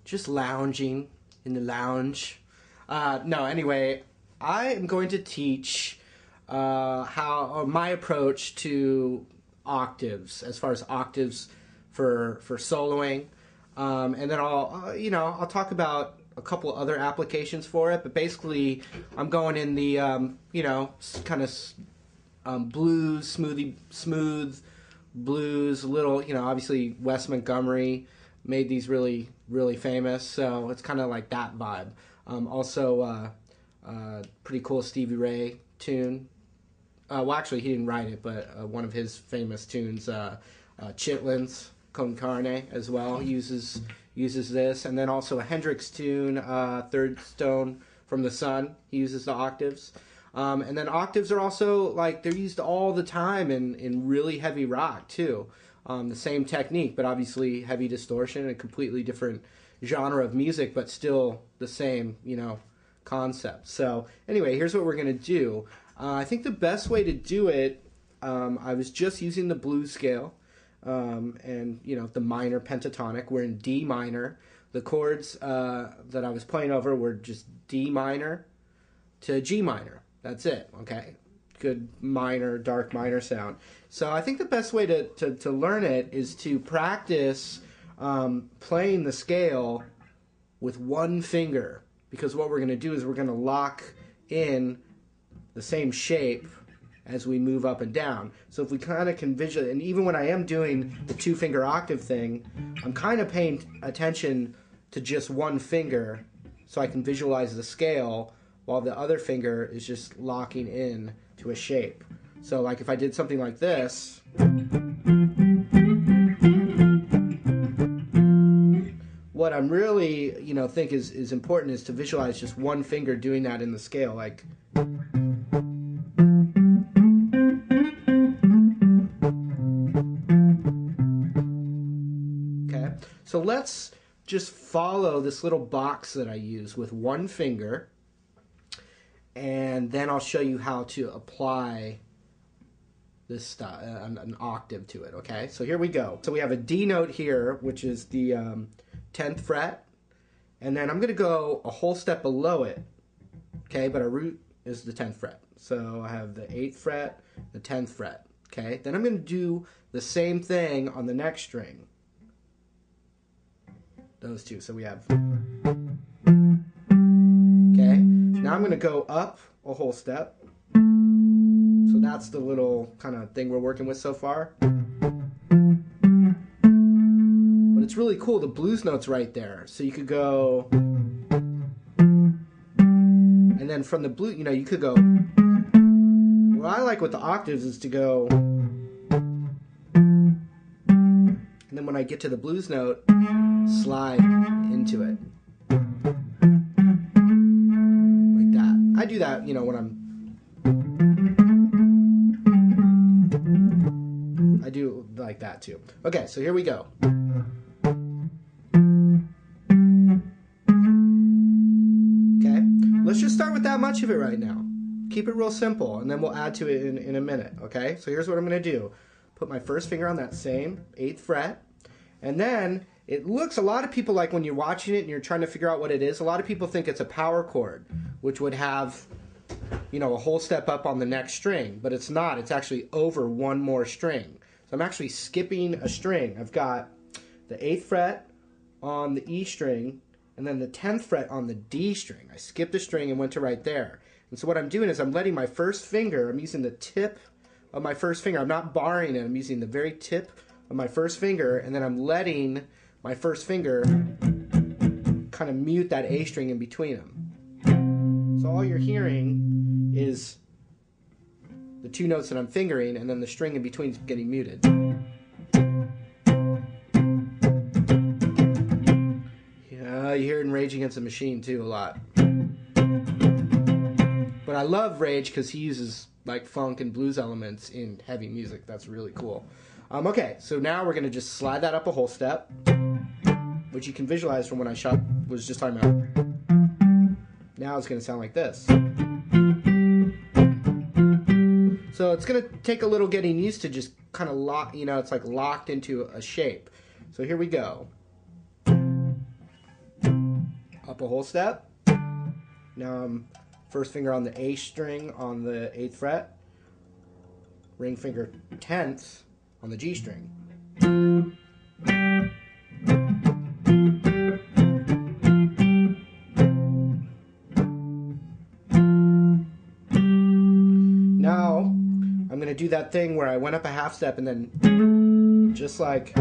just lounging in the lounge. No, anyway, I am going to teach my approach to octaves, as far as octaves for soloing, and then I'll talk about a couple other applications for it. But basically, I'm going in the kind of blues, smooth blues, little, obviously Wes Montgomery made these really famous, so it's kind of like that vibe. Also, pretty cool Stevie Ray tune. Well, actually, he didn't write it, but one of his famous tunes, Chitlin's Con Carne, as well, uses this. And then also a Hendrix tune, Third Stone from the Sun, he uses the octaves. And then octaves are also, like, they're used all the time in really heavy rock, too. The same technique, but obviously heavy distortion, a completely different genre of music, but still the same, concept. So anyway, here's what we're going to do. I think the best way to do it, I was just using the blues scale, and, the minor pentatonic. We're in D minor. The chords that I was playing over were just D minor to G minor. That's it, okay? Good minor, dark minor sound. So I think the best way to learn it is to practice playing the scale with one finger, because what we're going to do is we're going to lock in the same shape as we move up and down. So if we kind of can visualize, and even when I am doing the two-finger octave thing, I'm kind of paying attention to just one finger so I can visualize the scale while the other finger is just locking in to a shape. So like if I did something like this, what I'm really, think is important is to visualize just one finger doing that in the scale, like. Okay, so let's just follow this little box that I use with one finger, and then I'll show you how to apply this stuff, an octave to it, okay? So here we go. So we have a D note here, which is the 10th fret, and then I'm going to go a whole step below it, okay? But our root is the 10th fret. So I have the 8th fret, the 10th fret, okay? Then I'm going to do the same thing on the next string. Those two. So we have, okay? Now I'm going to go up a whole step. So that's the little kind of thing we're working with so far. But it's really cool, the blues note's right there. So you could go, and then from the blue, you could go, what I like with the octaves is to go, and then when I get to the blues note, slide into it. Like that. I do that, when I do like that too. Okay, so here we go. Okay, let's just start with that much of it right now. Keep it real simple, and then we'll add to it in a minute, okay? So here's what I'm going to do. Put my first finger on that same 8th fret, and then it looks, a lot of people, like when you're watching it and you're trying to figure out what it is, a lot of people think it's a power chord, which would have, a whole step up on the next string, but it's not. It's actually over one more string. So I'm actually skipping a string. I've got the 8th fret on the E string, and then the 10th fret on the D string. I skipped a string and went to right there. And so what I'm doing is I'm letting my first finger, I'm using the tip of my first finger. I'm not barring it. I'm using the very tip of my first finger, and then I'm letting my first finger kind of mute that A string in between them. So all you're hearing is the two notes that I'm fingering, and then the string in between is getting muted. Yeah, you hear it in Rage Against the Machine too a lot. But I love Rage because he uses like funk and blues elements in heavy music. That's really cool. Okay, so now we're going to just slide that up a whole step, which you can visualize from when I was just talking about. Now it's going to sound like this. So it's going to take a little getting used to, just kind of lock, it's like locked into a shape. So here we go. up a whole step. Now I'm first finger on the A string on the 8th fret, ring finger 10th on the G string. Now I'm going to do that thing where I went up a half step and then just like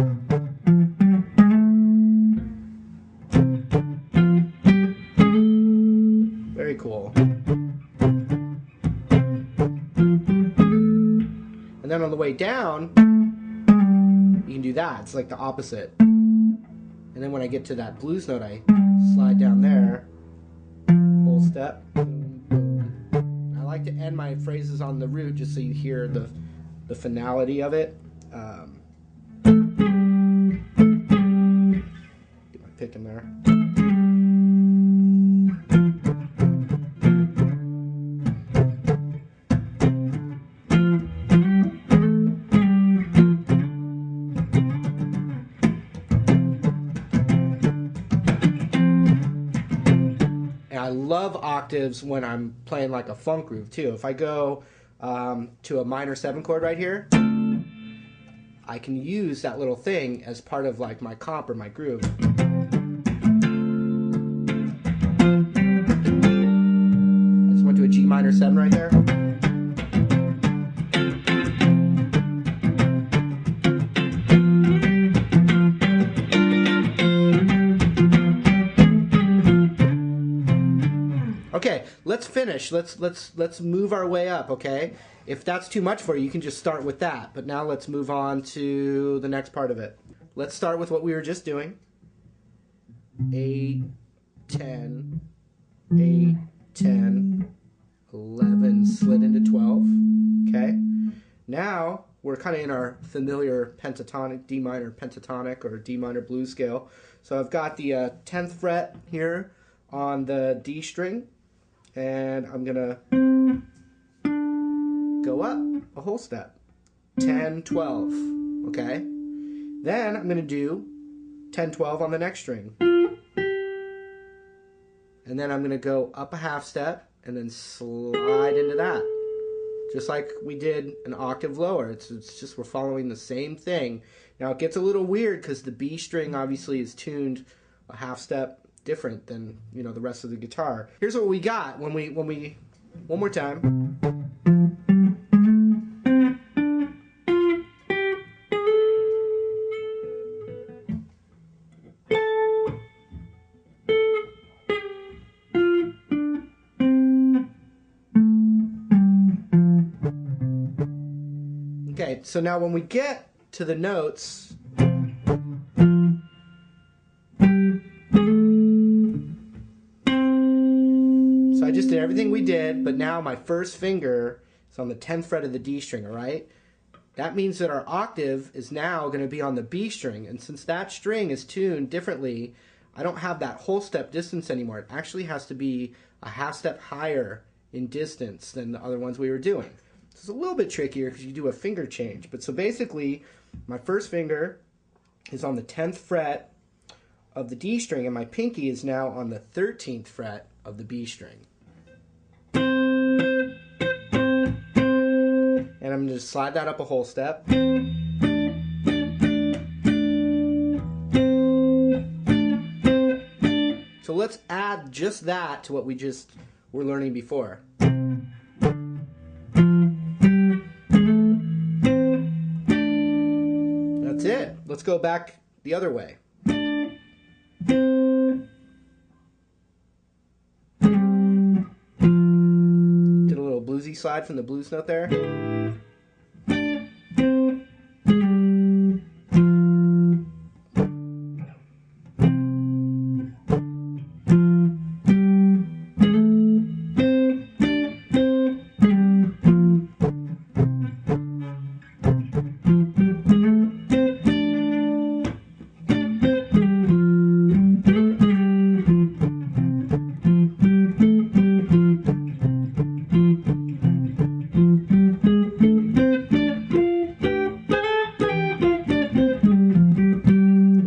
very cool. And then on the way down, you can do that. It's like the opposite. And then when I get to that blues note, I slide down there, whole step. Boom, boom. I like to end my phrases on the root just so you hear the finality of it. Get my pick in there. I love octaves when I'm playing like a funk groove too. If I go to a minor 7 chord right here, I can use that little thing as part of like my comp or my groove. I just went to a G minor 7 right there. Okay, let's finish. Let's move our way up, okay? If that's too much for you, you can just start with that. But now let's move on to the next part of it. Let's start with what we were just doing. 8, 10, 8, 10, 11, slid into 12, okay? Now, we're kind of in our familiar pentatonic, D minor pentatonic or D minor blues scale. So I've got the 10th fret here on the D string. And I'm gonna go up a whole step, 10, 12, okay? Then I'm gonna do 10, 12 on the next string. And then I'm gonna go up a half step and then slide into that. Just like we did an octave lower. It's just we're following the same thing. Now it gets a little weird because the B string obviously is tuned a half step different than, you know, the rest of the guitar. Here's what we got when we one more time. Okay, so now when we get to the notes, I just did everything we did, but now my first finger is on the 10th fret of the D string, all right? That means that our octave is now going to be on the B string, and since that string is tuned differently, I don't have that whole step distance anymore. It actually has to be a half step higher in distance than the other ones we were doing. It's a little bit trickier because you do a finger change, but so basically, my first finger is on the 10th fret of the D string, and my pinky is now on the 13th fret of the B string. And I'm going to slide that up a whole step. So let's add just that to what we just were learning before. That's it. Let's go back the other way. Did a little bluesy slide from the blues note there.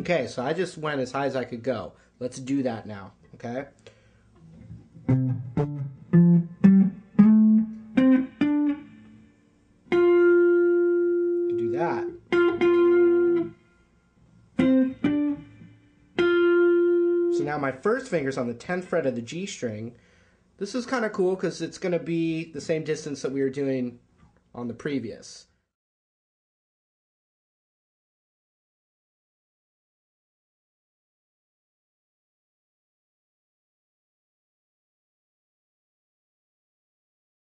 Okay, so I just went as high as I could go. Let's do that now, Okay? You do that. So now my first finger's on the 10th fret of the G string. This is kind of cool because it's going to be the same distance that we were doing on the previous.